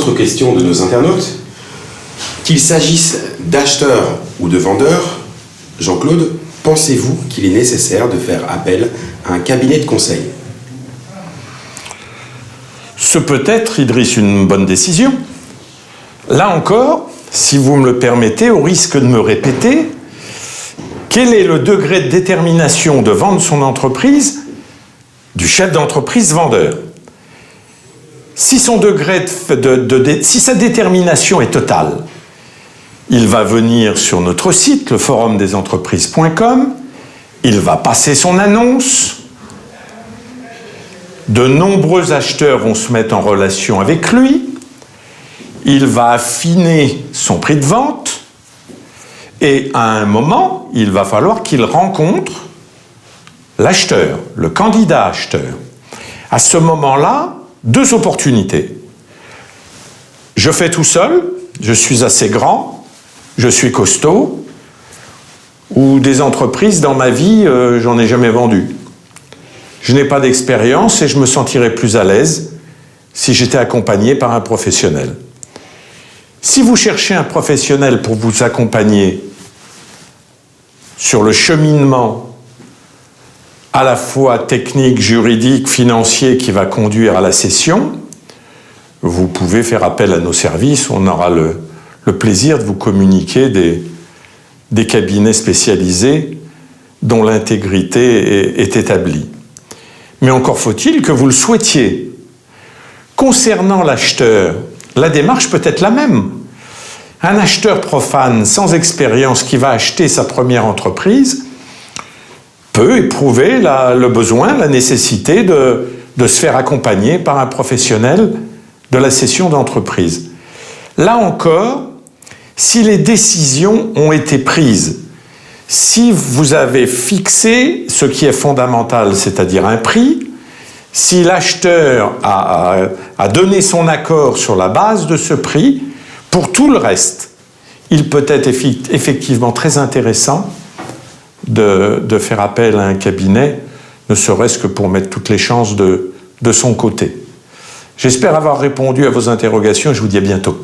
autre question de nos internautes. Qu'il s'agisse d'acheteurs ou de vendeurs, Jean-Claude, pensez-vous qu'il est nécessaire de faire appel à un cabinet de conseil? Ce peut être, Idriss, une bonne décision. Là encore, si vous me le permettez, au risque de me répéter, quel est le degré de détermination de vendre son entreprise du chef d'entreprise vendeur? Si son degré si sa détermination est totale, il va venir sur notre site, le forumdesentreprises.com, il va passer son annonce, de nombreux acheteurs vont se mettre en relation avec lui, il va affiner son prix de vente, et à un moment, il va falloir qu'il rencontre l'acheteur, le candidat acheteur. À ce moment-là, deux opportunités. Je fais tout seul, je suis assez grand, je suis costaud, ou des entreprises dans ma vie, j'en ai jamais vendu. Je n'ai pas d'expérience et je me sentirais plus à l'aise si j'étais accompagné par un professionnel. Si vous cherchez un professionnel pour vous accompagner sur le cheminement à la fois technique, juridique, financier qui va conduire à la cession, vous pouvez faire appel à nos services, on aura le plaisir de vous communiquer des cabinets spécialisés dont l'intégrité est établie. Mais encore faut-il que vous le souhaitiez. Concernant l'acheteur, la démarche peut être la même. Un acheteur profane, sans expérience, qui va acheter sa première entreprise, peut éprouver le besoin, la nécessité de se faire accompagner par un professionnel de la cession d'entreprise. Là encore, si les décisions ont été prises, si vous avez fixé ce qui est fondamental, c'est-à-dire un prix, si l'acheteur a donné son accord sur la base de ce prix, pour tout le reste, il peut être effectivement très intéressant de faire appel à un cabinet, ne serait-ce que pour mettre toutes les chances de son côté. J'espère avoir répondu à vos interrogations et je vous dis à bientôt.